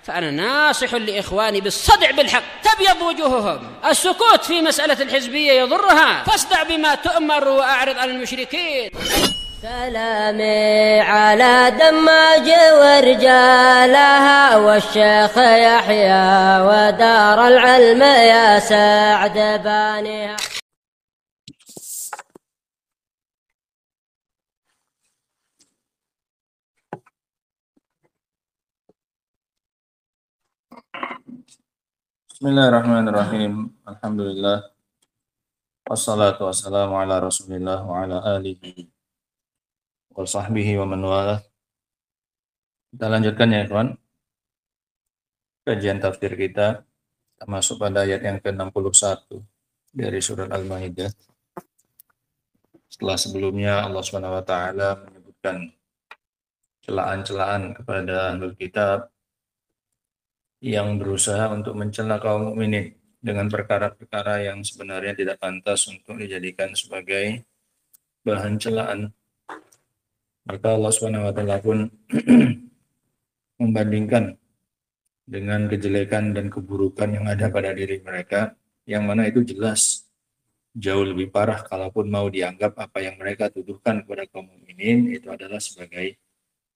فأنا ناصح لإخواني بالصدع بالحق. تبيض وجوههم، السكوت في مسألة الحزبية يضرها، فاصدع بما تؤمر وأعرض عن المشركين. سلامي على دماج ورجالها والشيخ يحيى ودار العلم يا سعد بانيها. Bismillahirrahmanirrahim. Alhamdulillah. Wassalatu wassalamu ala Rasulillah wa ala alihi wa sahbihi wa man walah. Kita lanjutkan ya, kawan. Kajian tafsir kita masuk pada ayat yang ke-61 dari surat Al-Maidah. Setelah sebelumnya Allah Subhanahu wa taala menyebutkan celaan-celaan kepada ahlul kitab yang berusaha untuk mencela kaum mukminin dengan perkara-perkara yang sebenarnya tidak pantas untuk dijadikan sebagai bahan celaan. Maka Allah Subhanahu wa taala pun membandingkan dengan kejelekan dan keburukan yang ada pada diri mereka, yang mana itu jelas jauh lebih parah kalaupun mau dianggap apa yang mereka tuduhkan kepada kaum mukminin itu adalah sebagai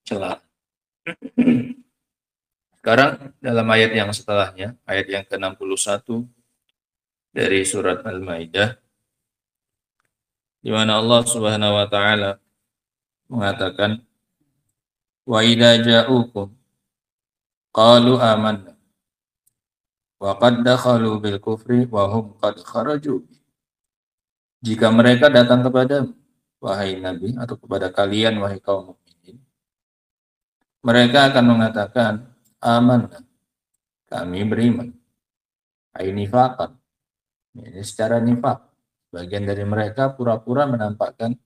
celaan. Sekarang dalam ayat yang setelahnya, ayat yang ke-61 dari surat Al-Maidah, di mana Allah Subhanahu wa taala mengatakan, "Wa idza ja'ukum qalu amanna wa qad dakhalu bil kufri wa hum qad kharaju." Jika mereka datang kepadamu, wahai Nabi, atau kepada kalian wahai kaum mukminin, mereka akan mengatakan, amanna, kami beriman. Ai nifaqan, ini secara nifaq. Bagian dari mereka pura-pura menampakkan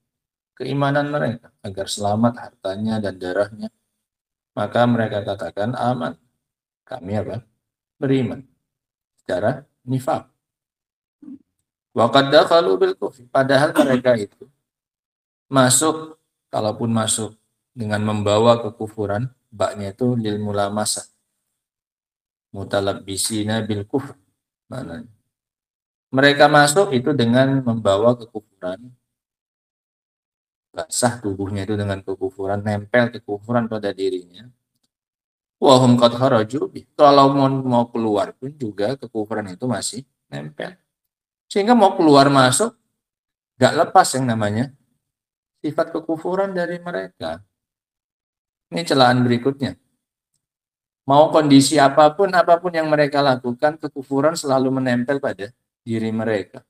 keimanan mereka agar selamat hartanya dan darahnya. Maka mereka katakan aman, kami apa? Beriman. Secara nifaq. Wa qad dakhalu bil kufri, padahal mereka itu masuk, kalaupun masuk dengan membawa kekufuran, baknya itu lil mulamasah, mutalabbisina bil kufr. Maknanya mereka masuk itu dengan membawa kekufuran, basah tubuhnya itu dengan kekufuran, nempel kekufuran pada dirinya. Wa hum qad kharaju bi, kalau mau keluar pun juga kekufuran itu masih nempel. Sehingga mau keluar masuk gak lepas yang namanya sifat kekufuran dari mereka. Ini celaan berikutnya. Mau kondisi apapun yang mereka lakukan, kekufuran selalu menempel pada diri mereka.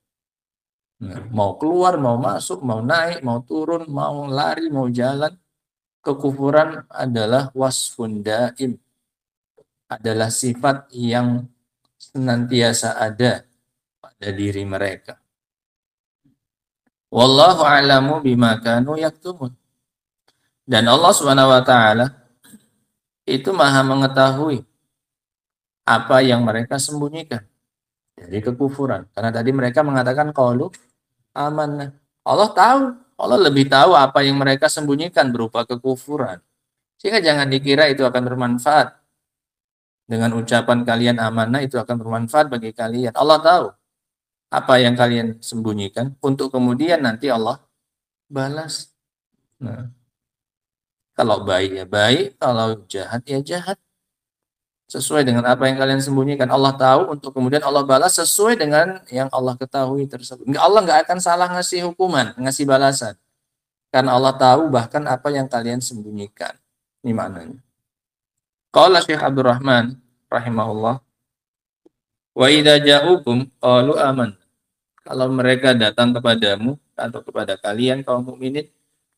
Nah, mau keluar, mau masuk, mau naik, mau turun, mau lari, mau jalan, kekufuran adalah wasfun daim, adalah sifat yang senantiasa ada pada diri mereka. Wallahu a'lamu bima kanu yaktumun. Dan Allah Subhanahu wa taala itu Maha mengetahui apa yang mereka sembunyikan dari kekufuran. Karena tadi mereka mengatakan qalu amanna. Allah tahu, Allah lebih tahu apa yang mereka sembunyikan berupa kekufuran. Sehingga jangan dikira itu akan bermanfaat. Dengan ucapan kalian amanah itu akan bermanfaat bagi kalian. Allah tahu apa yang kalian sembunyikan untuk kemudian nanti Allah balas. Nah, kalau baik ya baik, kalau jahat ya jahat. Sesuai dengan apa yang kalian sembunyikan. Allah tahu untuk kemudian Allah balas sesuai dengan yang Allah ketahui tersebut. Allah nggak akan salah ngasih hukuman, ngasih balasan. Karena Allah tahu bahkan apa yang kalian sembunyikan. Ini maknanya. Qala Syekh Abdurrahman rahimahullah, wa idza ja'ukum qalu aman. Kalau mereka datang kepadamu atau kepada kalian kaum mukminin,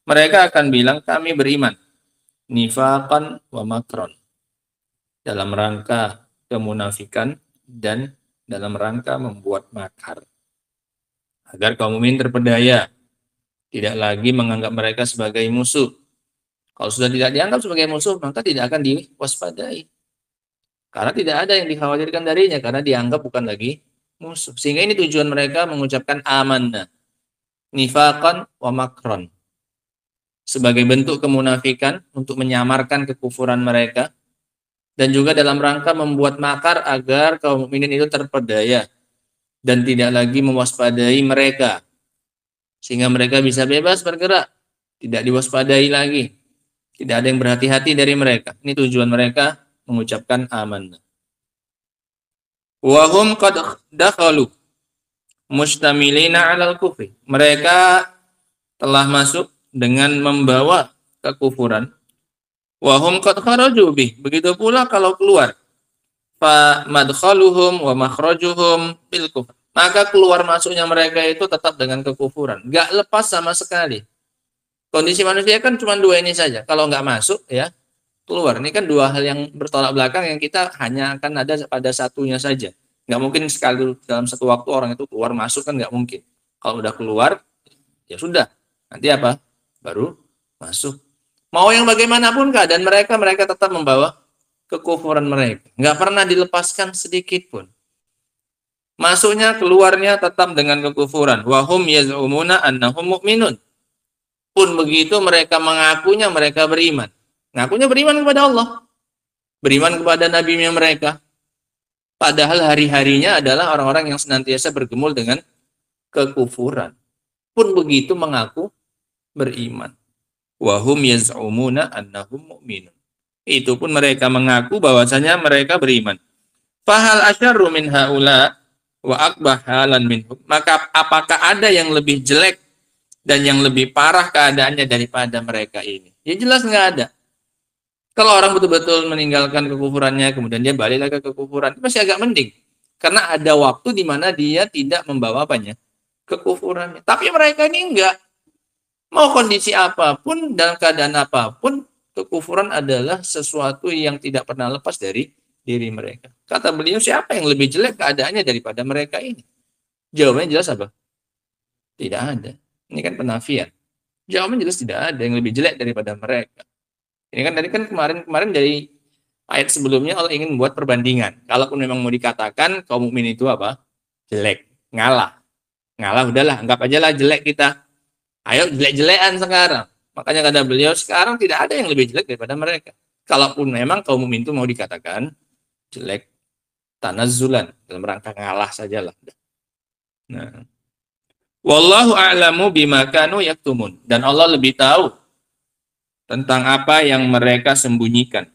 mereka akan bilang kami beriman. Nifaqan wa makron, dalam rangka kemunafikan dan dalam rangka membuat makar agar kaum mukmin terpedaya, tidak lagi menganggap mereka sebagai musuh. Kalau sudah tidak dianggap sebagai musuh, maka tidak akan diwaspadai, karena tidak ada yang dikhawatirkan darinya, karena dianggap bukan lagi musuh. Sehingga ini tujuan mereka mengucapkan amanah, nifaqan wa makron, sebagai bentuk kemunafikan untuk menyamarkan kekufuran mereka, dan juga dalam rangka membuat makar agar kaum mukminin itu terpedaya dan tidak lagi mewaspadai mereka, sehingga mereka bisa bebas bergerak, tidak diwaspadai lagi, tidak ada yang berhati-hati dari mereka. Ini tujuan mereka mengucapkan amanah. Wa hum qad dakhalu mustamilina 'alal kufri. Mereka telah masuk dengan membawa kekufuran. Wa hum qad kharaju bih. Begitu pula kalau keluar, fa madkhaluhum wa makhrajuhum bil kufr. Maka keluar masuknya mereka itu tetap dengan kekufuran, enggak lepas sama sekali. Kondisi manusia kan cuma dua ini saja. Kalau enggak masuk ya keluar. Ini kan dua hal yang bertolak belakang yang kita hanya akan ada pada satunya saja. Enggak mungkin sekali dalam satu waktu orang itu keluar masuk, kan enggak mungkin. Kalau udah keluar ya sudah. Nanti apa? Baru masuk. Mau yang bagaimanapun keadaan mereka tetap membawa kekufuran mereka. Enggak pernah dilepaskan sedikit pun. Masuknya keluarnya tetap dengan kekufuran. Wahum yaz'umuna annahum mu'minun. Pun begitu mereka mengakunya mereka beriman. Ngakunya beriman kepada Allah. Beriman kepada nabinya mereka. Padahal hari-harinya adalah orang-orang yang senantiasa bergumul dengan kekufuran. Pun begitu mengaku beriman. Wahum yaz'umuna annahum mu'minun. Itu pun mereka mengaku bahwasanya mereka beriman. Fahal asyarru min haula wa akbah halan minhum. Maka apakah ada yang lebih jelek dan yang lebih parah keadaannya daripada mereka ini? Ya jelas nggak ada. Kalau orang betul-betul meninggalkan kekufurannya, kemudian dia balik lagi ke kekufuran, itu masih agak mending. Karena ada waktu di mana dia tidak membawa apanya? Kekufurannya. Tapi mereka ini enggak. Mau kondisi apapun, dalam keadaan apapun, kekufuran adalah sesuatu yang tidak pernah lepas dari diri mereka. Kata beliau, siapa yang lebih jelek keadaannya daripada mereka ini? Jawabannya jelas apa? Tidak ada. Ini kan penafian. Jawabannya jelas tidak ada yang lebih jelek daripada mereka. Ini kan tadi kan kemarin dari ayat sebelumnya Allah ingin membuat perbandingan. Kalaupun memang mau dikatakan kaum mukmin itu apa? Jelek, ngalah. Ngalah udahlah, anggap aja lah jelek kita. Ayo jelek-jelekan sekarang. Makanya kata beliau, sekarang tidak ada yang lebih jelek daripada mereka. Kalaupun memang kaum mukmin itu mau dikatakan jelek, tanazzulan, dalam rangka ngalah sajalah. Nah, wallahu a'lamu bima kanu yaktumun. Dan Allah lebih tahu tentang apa yang mereka sembunyikan.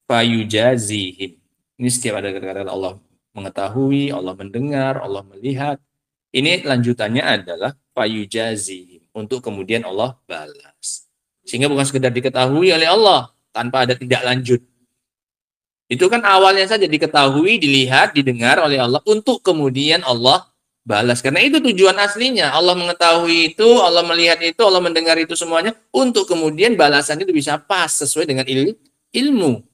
Fayujazihim. Ini setiap ada kata-kata Allah mengetahui, Allah mendengar, Allah melihat. Ini lanjutannya adalah fayujazihim. Untuk kemudian Allah balas. Sehingga bukan sekedar diketahui oleh Allah tanpa ada tidak lanjut. Itu kan awalnya saja diketahui, dilihat, didengar oleh Allah untuk kemudian Allah balas. Karena itu tujuan aslinya. Allah mengetahui itu, Allah melihat itu, Allah mendengar itu semuanya untuk kemudian balasan itu bisa pas sesuai dengan ilmu.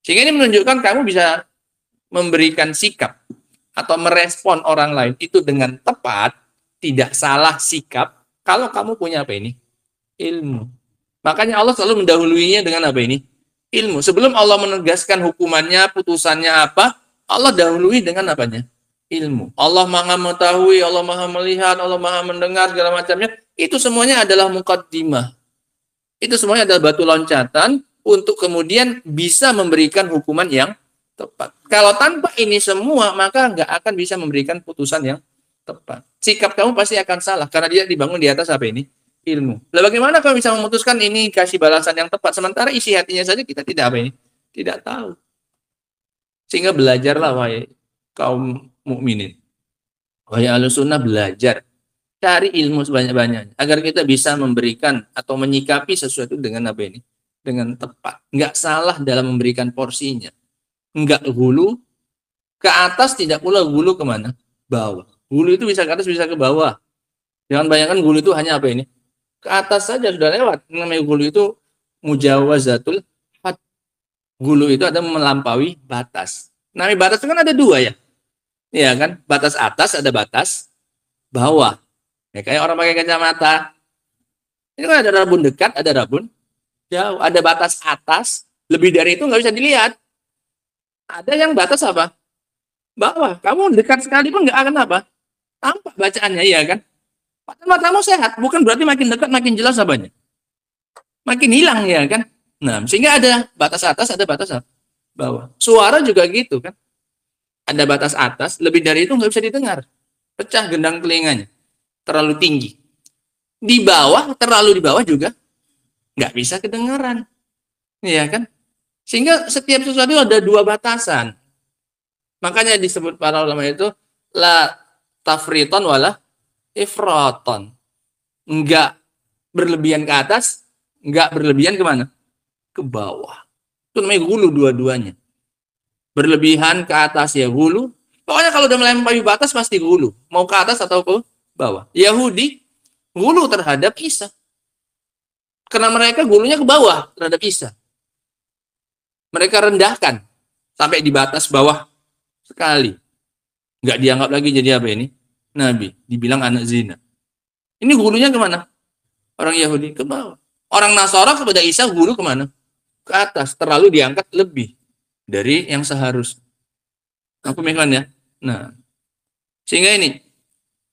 Sehingga ini menunjukkan kamu bisa memberikan sikap atau merespon orang lain itu dengan tepat, tidak salah sikap kalau kamu punya apa ini? Ilmu. Makanya Allah selalu mendahuluinya dengan apa ini? Ilmu. Sebelum Allah menegaskan hukumannya, putusannya apa, Allah dahului dengan apanya? Ilmu. Allah Maha mengetahui, Allah Maha melihat, Allah Maha mendengar segala macamnya. Itu semuanya adalah muqaddimah. Itu semuanya adalah batu loncatan untuk kemudian bisa memberikan hukuman yang tepat. Kalau tanpa ini semua, maka nggak akan bisa memberikan putusan yang tepat. Sikap kamu pasti akan salah karena dia dibangun di atas apa ini? Ilmu. Lalu bagaimana kamu bisa memutuskan ini kasih balasan yang tepat sementara isi hatinya saja kita tidak apa ini? Tidak tahu. Sehingga belajarlah wahai kaum mukminin. Wahai Ahlussunnah, belajar. Cari ilmu sebanyak-banyaknya agar kita bisa memberikan atau menyikapi sesuatu dengan apa ini? Dengan tepat. Enggak salah dalam memberikan porsinya. Enggak hulu ke atas, tidak pula hulu kemana? Bawah. Hulu itu bisa ke atas, bisa ke bawah. Jangan bayangkan hulu itu hanya apa ini? Ke atas saja sudah lewat. Namanya hulu itu mujawazatul had. Hulu itu ada melampaui batas. Namanya batas itu kan ada dua ya. Iya kan? Batas atas ada batas bawah. Ya, kayak orang pakai kacamata. Ini kan ada rabun dekat, ada rabun jauh. Ada batas atas. Lebih dari itu nggak bisa dilihat. Ada yang batas apa? Bawah. Kamu dekat sekalipun nggak akan apa? Tampak bacaannya, iya kan? Padahal matamu sehat, bukan berarti makin dekat makin jelas apanya. Makin hilang ya kan? Nah, sehingga ada batas atas, ada batas apa? bawah. Suara juga gitu kan. Ada batas atas, lebih dari itu nggak bisa didengar. Pecah gendang telinganya. Terlalu tinggi. Di bawah, terlalu di bawah juga nggak bisa kedengaran. Iya kan? Sehingga setiap sesuatu ada dua batasan. Makanya disebut para ulama itu la tafriton wala ifraton. Enggak berlebihan ke atas, enggak berlebihan kemana? Ke bawah. Itu namanya gulu dua-duanya. Berlebihan ke atas ya gulu. Pokoknya kalau udah melampaui batas pasti gulu. Mau ke atas atau ke bawah. Yahudi gulu terhadap Isa. Karena mereka gulunya ke bawah terhadap Isa. Mereka rendahkan sampai di batas bawah sekali. Nggak dianggap lagi jadi apa ini? Nabi. Dibilang anak zina. Ini gulunya kemana? Orang Yahudi ke bawah. Orang Nasara kepada Isa gulu kemana? Ke atas. Terlalu diangkat lebih dari yang seharusnya. Aku mikirkan ya. Nah, sehingga ini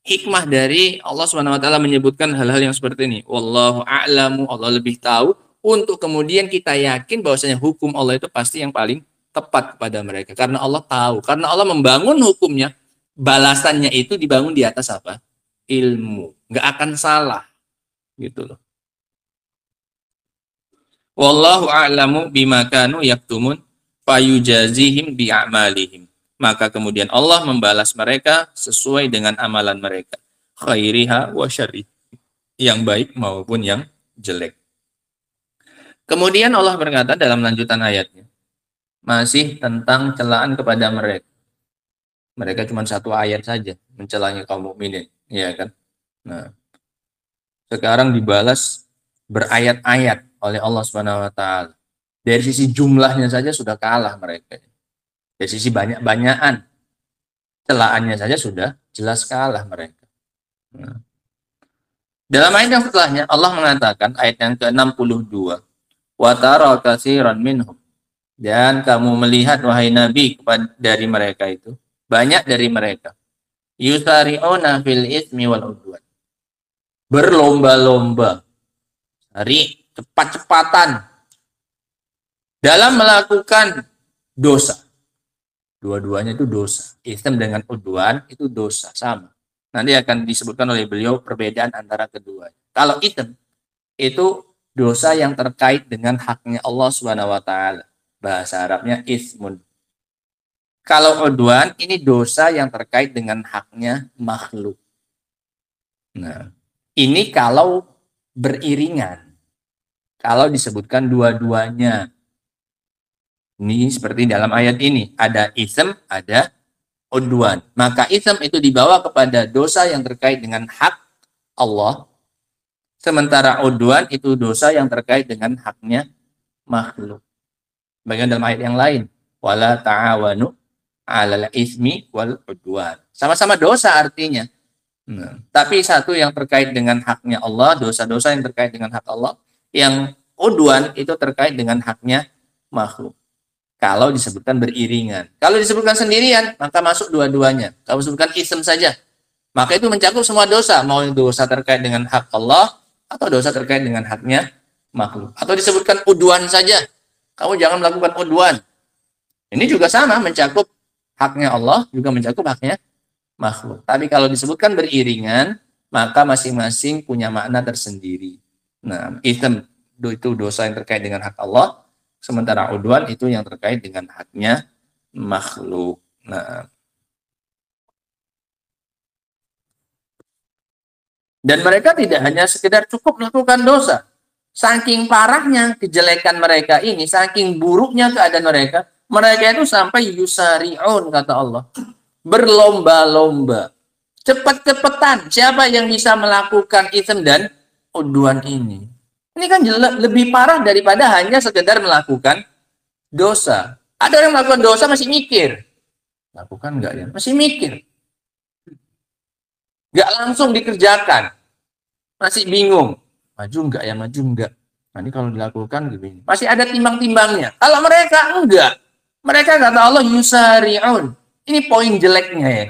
hikmah dari Allah SWT menyebutkan hal-hal yang seperti ini. Wallahu a'lamu, Allah lebih tahu, untuk kemudian kita yakin bahwasanya hukum Allah itu pasti yang paling tepat kepada mereka. Karena Allah tahu, karena Allah membangun hukumnya, balasannya itu dibangun di atas apa? Ilmu. Nggak akan salah. Gitu loh. Wallahu a'lamu bima kanu yaktumun fayujazihim bi'amalihim. Maka kemudian Allah membalas mereka sesuai dengan amalan mereka. Khairiha wa syarri. Yang baik maupun yang jelek. Kemudian Allah berkata dalam lanjutan ayatnya. Masih tentang celaan kepada mereka. Mereka cuma satu ayat saja mencelanya kaum mukminin, ya kan? Nah, sekarang dibalas berayat-ayat oleh Allah Subhanahu wa taala. Dari sisi jumlahnya saja sudah kalah mereka. Dari sisi banyak-banyakan celaannya saja sudah jelas kalah mereka. Nah. Dalam ayat yang setelahnya Allah mengatakan ayat yang ke-62, wa tara katsiran minhum, dan kamu melihat wahai Nabi dari mereka itu, banyak dari mereka, yusari'una fil ismi wal udwan, berlomba-lomba, cari cepat-cepatan dalam melakukan dosa. Dua-duanya itu dosa. Ism dengan udwan itu dosa, sama. Nanti akan disebutkan oleh beliau perbedaan antara keduanya. Kalau ism itu dosa yang terkait dengan haknya Allah Subhanahu wa taala. Bahasa Arabnya ismun. Kalau udwan ini dosa yang terkait dengan haknya makhluk. Nah, ini kalau beriringan. Kalau disebutkan dua-duanya. Ini seperti dalam ayat ini. Ada ism, ada udwan. Maka ism itu dibawa kepada dosa yang terkait dengan hak Allah. Sementara udwan itu dosa yang terkait dengan haknya makhluk. Bagian dalam ayat yang lain. Wala ta'awanu 'alal ismi wal udwan. Sama-sama dosa artinya. Nah, tapi satu yang terkait dengan haknya Allah, dosa-dosa yang terkait dengan hak Allah. Yang udwan itu terkait dengan haknya makhluk. Kalau disebutkan beriringan. Kalau disebutkan sendirian, maka masuk dua-duanya. Kalau disebutkan ism saja, maka itu mencakup semua dosa. Mau dosa terkait dengan hak Allah, atau dosa terkait dengan haknya makhluk. Atau disebutkan udwan saja. Kamu jangan melakukan udwan. Ini juga sama, mencakup haknya Allah, juga mencakup haknya makhluk. Tapi kalau disebutkan beriringan, maka masing-masing punya makna tersendiri. Nah, ism itu dosa yang terkait dengan hak Allah, sementara udwan itu yang terkait dengan haknya makhluk. Nah, dan mereka tidak hanya sekedar cukup melakukan dosa. Saking parahnya kejelekan mereka ini, saking buruknya keadaan mereka itu sampai yusari'un, kata Allah. Berlomba-lomba. Cepat-cepatan. Siapa yang bisa melakukan ism dan udwan ini? Ini kan lebih parah daripada hanya sekedar melakukan dosa. Ada orang melakukan dosa masih mikir. Lakukan enggak ya? Masih mikir. Enggak langsung dikerjakan. Masih bingung. Maju enggak ya? Maju enggak? Nanti kalau dilakukan begini. Masih ada timbang-timbangnya. Kalau mereka enggak. Mereka kata Allah yusari'un. Ini poin jeleknya ya.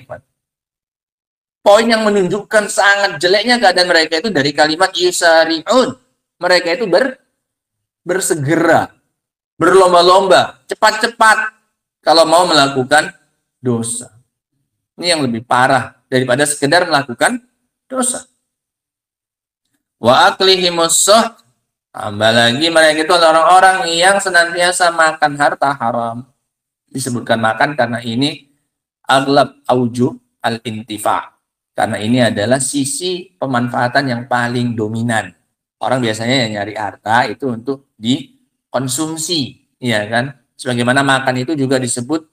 Poin yang menunjukkan sangat jeleknya keadaan mereka itu dari kalimat yusari'un. Mereka itu bersegera. berlomba-lomba, cepat-cepat kalau mau melakukan dosa. Ini yang lebih parah daripada sekedar melakukan dosa. Wa aklihimus suht, tambah lagi mereka itu orang-orang yang senantiasa makan harta haram. Disebutkan makan karena ini aglab aujuh al-intifa. Karena ini adalah sisi pemanfaatan yang paling dominan. Orang biasanya yang nyari harta itu untuk dikonsumsi, ya kan? Sebagaimana makan itu juga disebut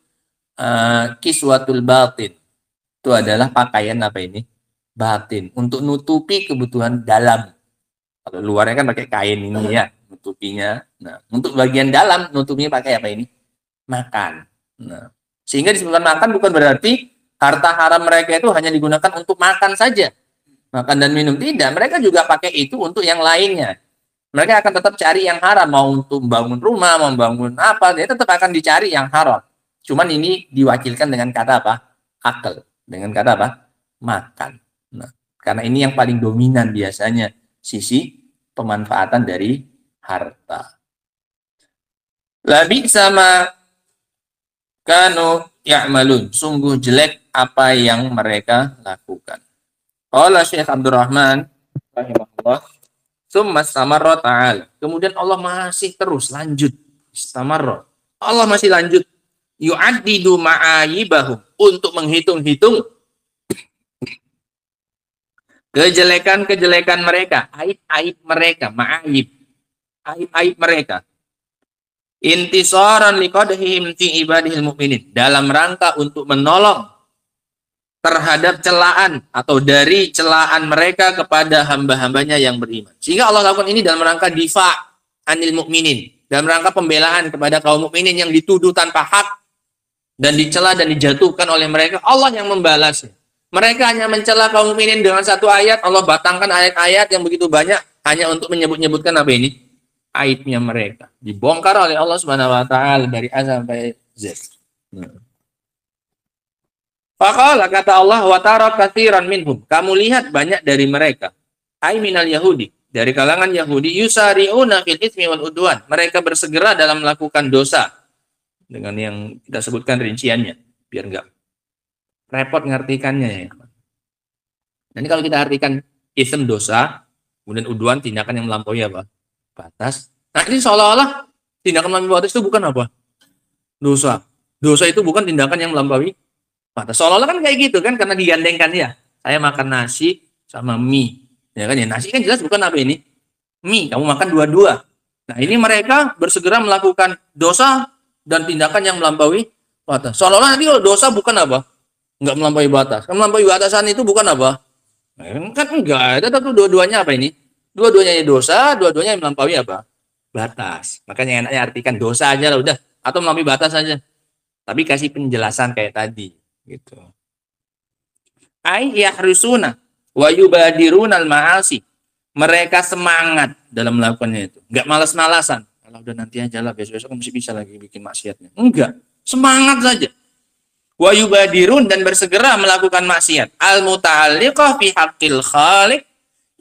kiswatul batin. Itu adalah pakaian apa ini? Batin. Untuk nutupi kebutuhan dalam. Kalau luarnya kan pakai kain ini ya, nutupinya. Nah, untuk bagian dalam nutupinya pakai apa ini? Makan. Nah, sehingga disebutkan makan bukan berarti harta haram mereka itu hanya digunakan untuk makan saja. Makan dan minum. Tidak, mereka juga pakai itu untuk yang lainnya. Mereka akan tetap cari yang haram. Mau untuk membangun rumah, mau membangun apa, dia tetap akan dicari yang haram. Cuman ini diwakilkan dengan kata apa? Akal. Dengan kata apa? Makan. Nah, karena ini yang paling dominan biasanya sisi pemanfaatan dari harta. Labi sama kanu ya'malun. Sungguh jelek apa yang mereka lakukan. Qala Syekh Abdurrahman rahimahullah, summa istamarra ta'ala. Kemudian Allah masih terus lanjut. Istamarra. Allah masih lanjut. Yu'addidu ma'ayibahum. Untuk menghitung-hitung kejelekan-kejelekan mereka. Aib-aib mereka. Ma'ayib. Aib-aib mereka. Intisaran liqadhihim fi ibadihil mu'minin. Dalam rangka untuk menolong terhadap celaan atau dari celaan mereka kepada hamba-hambanya yang beriman. Sehingga Allah lakukan ini dalam rangka difa' anil mukminin, dalam rangka pembelaan kepada kaum mukminin yang dituduh tanpa hak dan dicela dan dijatuhkan oleh mereka. Allah yang membalasnya. Mereka hanya mencela kaum mukminin dengan satu ayat, Allah batangkan ayat-ayat yang begitu banyak hanya untuk menyebut-nyebutkan apa ini? Aibnya mereka. Dibongkar oleh Allah Subhanahu wa taala dari A sampai Z. Faqala, kata Allah, wa tara katsiran minhum. Kamu lihat banyak dari mereka. Ai minal yahudi, dari kalangan Yahudi, yusari'una fil itsmi wal udwan. Mereka bersegera dalam melakukan dosa. Dengan yang kita sebutkan rinciannya, biar enggak repot ngartikannya ya. Nanti kalau kita artikan ism dosa, kemudian udwan tindakan yang melampaui apa? Batas. Nah, ini seolah-olah tindakan melampaui batas itu bukan apa? Dosa. Dosa itu bukan tindakan yang melampaui batas. Seolah-olah kan kayak gitu kan, karena digandengkan ya. Saya makan nasi sama mie. Ya kan ya, nasi kan jelas bukan apa ini? Mie, kamu makan dua-dua. Nah, ini mereka bersegera melakukan dosa dan tindakan yang melampaui batas. Seolah-olah nanti kalau dosa bukan apa? Enggak melampaui batas. Kan melampaui batasan itu bukan apa? Nah, kan enggak, tetap dua-duanya apa ini? Dua-duanya dosa, dua-duanya melampaui apa? Batas. Makanya enaknya artikan dosa aja lah udah, atau melampaui batas saja. Tapi kasih penjelasan kayak tadi. Gitu. Ai yahrusuna wa yubadirunal ma'asi. Mereka semangat dalam melakukannya itu. Enggak malas-malasan. Kalau udah nanti aja lah, besok-besok masih bisa lagi bikin maksiatnya. Enggak. Semangat saja. Wa yubadirun, dan bersegera melakukan maksiat. Al-muta'alliqah fi haqqil khaliq,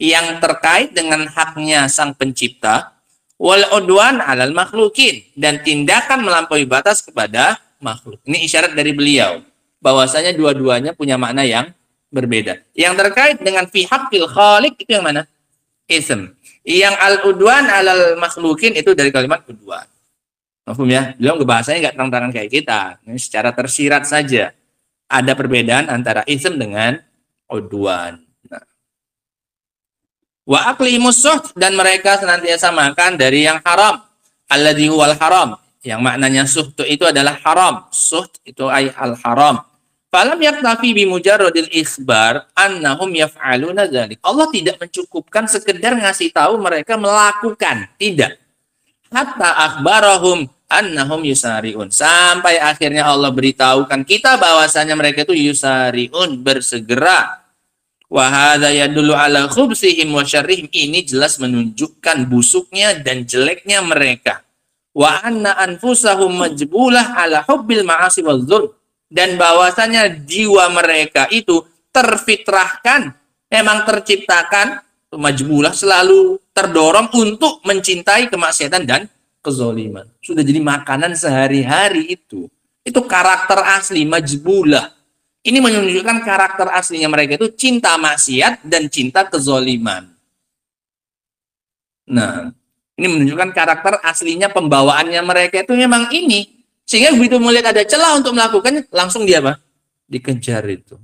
yang terkait dengan haknya sang pencipta. Wal udwan 'alal makhlukin, dan tindakan melampaui batas kepada makhluk. Ini isyarat dari beliau bahwasanya dua-duanya punya makna yang berbeda. Yang terkait dengan fi haqqil khaliq itu yang mana? Ism. Yang al-udwan 'alal makhlukin itu dari kalimat udwan. Paham ya? Beliau bahasanya enggak terang-terangan kayak kita. Ini secara tersirat saja. Ada perbedaan antara ism dengan udwan. Nah. Wa aklimus suht, dan mereka senantiasa makan dari yang haram. Alladzi huwal haram. Yang maknanya suht itu adalah haram. Suht itu ay al-haram. Falam yaktafi bi mujarradil ikhbar annahum yaf'aluna dzalik. Allah tidak mencukupkan sekedar ngasih tahu mereka melakukan, tidak. Hatta akhbarahum annahum yusari'un. Sampai akhirnya Allah beritahukan kita bahwasanya mereka itu yusari'un, bersegera. Wa hadza yadullu ala khubsihim wa syarrihim. Ini jelas menunjukkan busuknya dan jeleknya mereka. Wa anna anfusahum majbulah ala hubbil ma'asi wal dzulm. Dan bahwasanya jiwa mereka itu terfitrahkan, memang terciptakan, majbulah, selalu terdorong untuk mencintai kemaksiatan dan kezoliman. Sudah jadi makanan sehari-hari itu. Itu karakter asli, majbulah. Ini menunjukkan karakter aslinya mereka itu cinta maksiat dan cinta kezoliman. Nah, ini menunjukkan karakter aslinya pembawaannya mereka itu memang ini. Sehingga begitu melihat ada celah untuk melakukannya, langsung dia apa? Dikejar itu.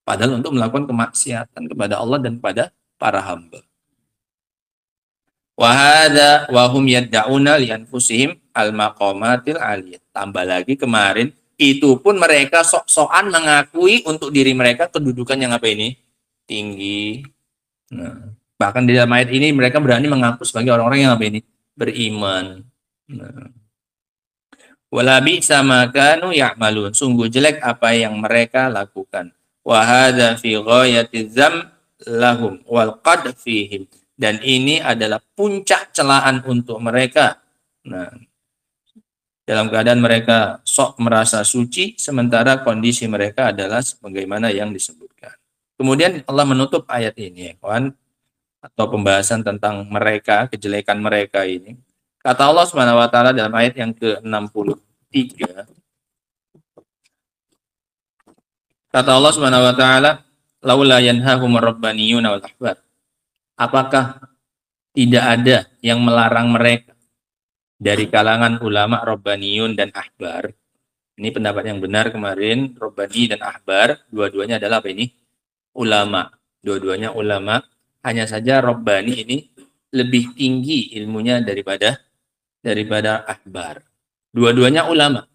Padahal untuk melakukan kemaksiatan kepada Allah dan kepada para hamba. Wahada wahum yadda'una li anfusihim al-maqamatil aliyah. Tambah lagi kemarin, itu pun mereka sok-sokan mengakui untuk diri mereka kedudukan yang apa ini? Tinggi. Nah, bahkan di dalam ayat ini mereka berani mengaku sebagai orang-orang yang apa ini? Beriman. Nah. Wala bi'sa ma kanu ya'malun. Sungguh jelek apa yang mereka lakukan. Wa hadza fi ghayati dzam lahum wal qad fihim. Dan ini adalah puncak celaan untuk mereka. Nah, dalam keadaan mereka sok merasa suci, sementara kondisi mereka adalah sebagaimana yang disebutkan. Kemudian Allah menutup ayat ini, ya kawan, atau pembahasan tentang mereka, kejelekan mereka ini. Kata Allah Subhanahu wa taala dalam ayat yang ke-63. Kata Allah Subhanahu wa taala, laula yanhahumur rabbaniyuna wal ahbar. Apakah tidak ada yang melarang mereka dari kalangan ulama rabbaniyun dan ahbar? Ini pendapat yang benar kemarin, rabbani dan ahbar, dua-duanya adalah apa ini? Ulama. Dua-duanya ulama. Hanya saja rabbani ini lebih tinggi ilmunya daripada ahbar. Dua-duanya ulama.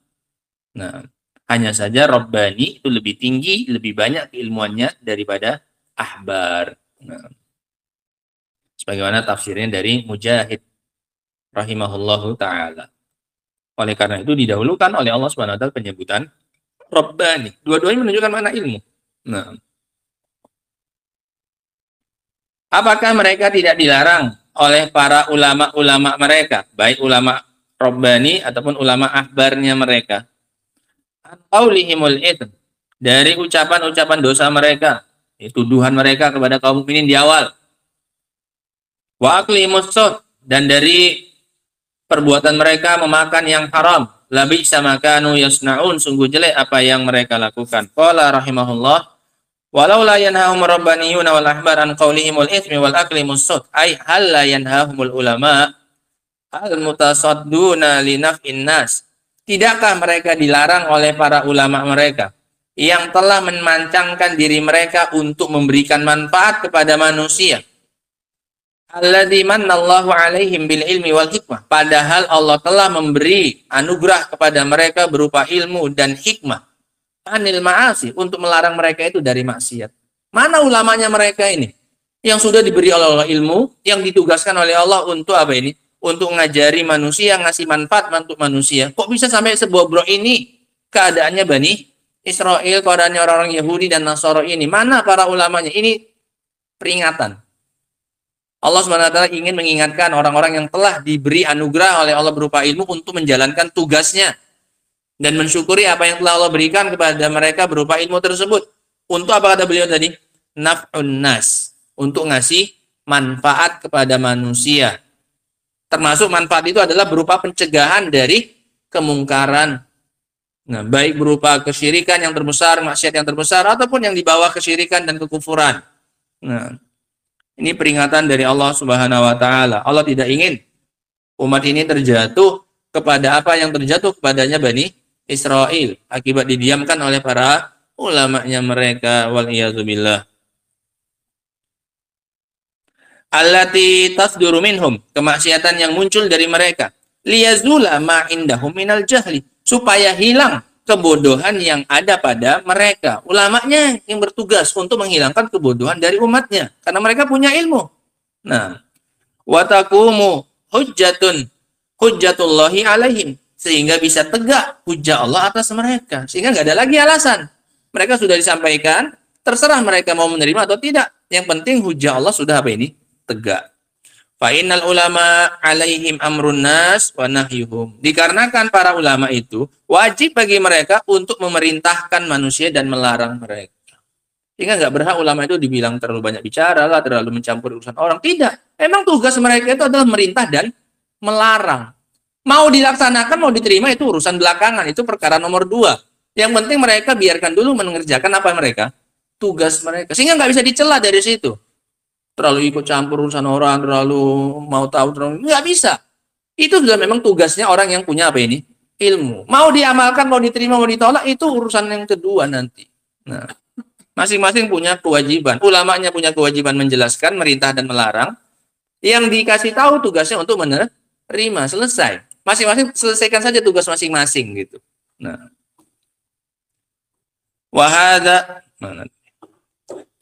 Nah, hanya saja rabbani itu lebih tinggi, lebih banyak keilmuannya daripada ahbar. Nah, sebagaimana tafsirnya dari Mujahid rahimahullahu ta'ala. Oleh karena itu didahulukan oleh Allah Subhanahu wa taala penyebutan Rabbani. Dua-duanya menunjukkan makna ilmu. Nah, apakah mereka tidak dilarang oleh para ulama-ulama mereka, baik ulama Rabbani ataupun ulama ahbarnya mereka? Qaulihimul itsm, dari ucapan-ucapan dosa mereka, tuduhan mereka kepada kaum mukminin di awal. Wa aklimus sud, dan dari perbuatan mereka memakan yang haram. La bi'sa ma kanu yasnaun, sungguh jelek apa yang mereka lakukan. Qala rahimahullah, walau la yanhahum rabbaniyuna wal ahbar an qaulihimul itsmi wal aklimus sud, ay hal la yanhahumul ulama al mutasadduna li naf'in nas. Tidakkah mereka dilarang oleh para ulama mereka yang telah memancangkan diri mereka untuk memberikan manfaat kepada manusia? Alladzi mannallahu alaihim bil ilmi wal hikmah. Padahal Allah telah memberi anugerah kepada mereka berupa ilmu dan hikmah. Anil ma'asi, untuk melarang mereka itu dari maksiat. Mana ulamanya mereka ini? Yang sudah diberi oleh Allah ilmu, yang ditugaskan oleh Allah untuk apa ini? Untuk ngajari manusia, ngasih manfaat untuk manusia. Kok bisa sampai sebobrok ini keadaannya Bani Israel, keadaannya orang-orang Yahudi dan Nasara ini? Mana para ulamanya? Ini peringatan. Allah SWT ingin mengingatkan orang-orang yang telah diberi anugerah oleh Allah berupa ilmu untuk menjalankan tugasnya dan mensyukuri apa yang telah Allah berikan kepada mereka berupa ilmu tersebut. Untuk apa kata beliau tadi? Naf'un nas, untuk ngasih manfaat kepada manusia. Termasuk manfaat itu adalah berupa pencegahan dari kemungkaran. Nah, baik berupa kesyirikan yang terbesar, maksiat yang terbesar, ataupun yang di bawah kesyirikan dan kekufuran. Nah, ini peringatan dari Allah Subhanahu wa taala. Allah tidak ingin umat ini terjatuh kepada apa yang terjatuh kepadanya Bani Israel akibat didiamkan oleh para ulamanya mereka, wal iyadzubillah. Allati tasduru minhum, kemaksiatan yang muncul dari mereka. Liyazula ma indahum minal jahli, supaya hilang kebodohan yang ada pada mereka. Ulamanya yang bertugas untuk menghilangkan kebodohan dari umatnya, karena mereka punya ilmu. Nah, watakumu hujjatullahi alaihim, sehingga bisa tegak hujjah Allah atas mereka, sehingga nggak ada lagi alasan. Mereka sudah disampaikan, terserah mereka mau menerima atau tidak. Yang penting hujjah Allah sudah apa ini? Tegak. Fa'innal ulama alaihim amrun nas wa nahyuhum. Dikarenakan para ulama itu wajib bagi mereka untuk memerintahkan manusia dan melarang mereka. Sehingga nggak berhak ulama itu dibilang terlalu banyak bicara lah, terlalu mencampur urusan orang. Tidak. Emang tugas mereka itu adalah merintah dan melarang. Mau dilaksanakan, mau diterima itu urusan belakangan, itu perkara nomor 2. Yang penting mereka biarkan dulu mengerjakan apa mereka? Tugas mereka. Sehingga nggak bisa dicela dari situ. Terlalu ikut campur urusan orang, terlalu mau tahu, nggak bisa. Itu sudah memang tugasnya orang yang punya apa ini? Ilmu. Mau diamalkan, mau diterima, mau ditolak, itu urusan yang kedua nanti. Nah, masing-masing punya kewajiban. Ulamanya punya kewajiban menjelaskan, merintah dan melarang. Yang dikasih tahu tugasnya untuk menerima, selesai. Masing-masing selesaikan saja tugas masing-masing gitu. Nah, wahada,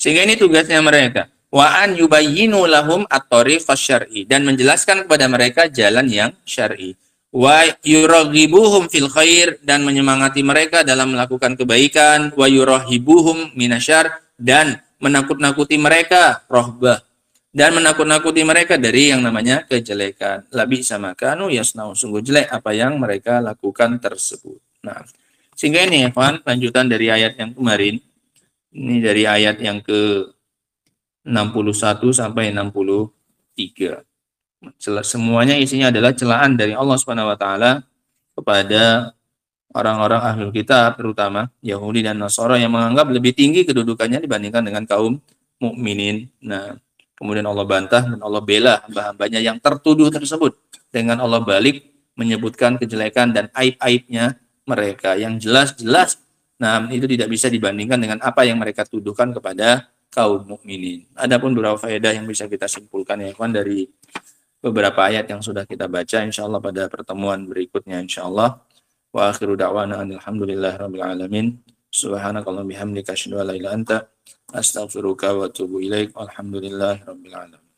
sehingga ini tugasnya mereka. Wa an yubayyinu lahum at-thariq asy-syar'i, dan menjelaskan kepada mereka jalan yang syar'i. Wa yuraghibuhum fil khair, dan menyemangati mereka dalam melakukan kebaikan. Wa yurahibuhum minasyarr, dan menakut-nakuti mereka, rohbah, dan menakut-nakuti mereka dari yang namanya kejelekan. Labi sama kanu yasnau, sungguh jelek apa yang mereka lakukan tersebut. Nah, sehingga ini ya, Pak, lanjutan dari ayat yang kemarin. Ini dari ayat yang ke 61 sampai 63. Semuanya isinya adalah celaan dari Allah Subhanahu wa taala kepada orang-orang ahlul kitab, terutama Yahudi dan Nasara yang menganggap lebih tinggi kedudukannya dibandingkan dengan kaum mukminin. Nah, kemudian Allah bantah dan Allah bela hamba-hambanya yang tertuduh tersebut dengan Allah balik menyebutkan kejelekan dan aib-aibnya mereka yang jelas-jelas. Nah, itu tidak bisa dibandingkan dengan apa yang mereka tuduhkan kepada kaum mukminin. Adapun beberapa faedah yang bisa kita simpulkan ya kawan dari beberapa ayat yang sudah kita baca, insyaallah pada pertemuan berikutnya insyaallah. Wa akhiru da'wana alhamdulillahirabbil alamin. Subhanakallahumma bihamdika asyhadu an la ilaha illa anta astaghfiruka wa atubu ilaik. Alhamdulillahirabbil alamin.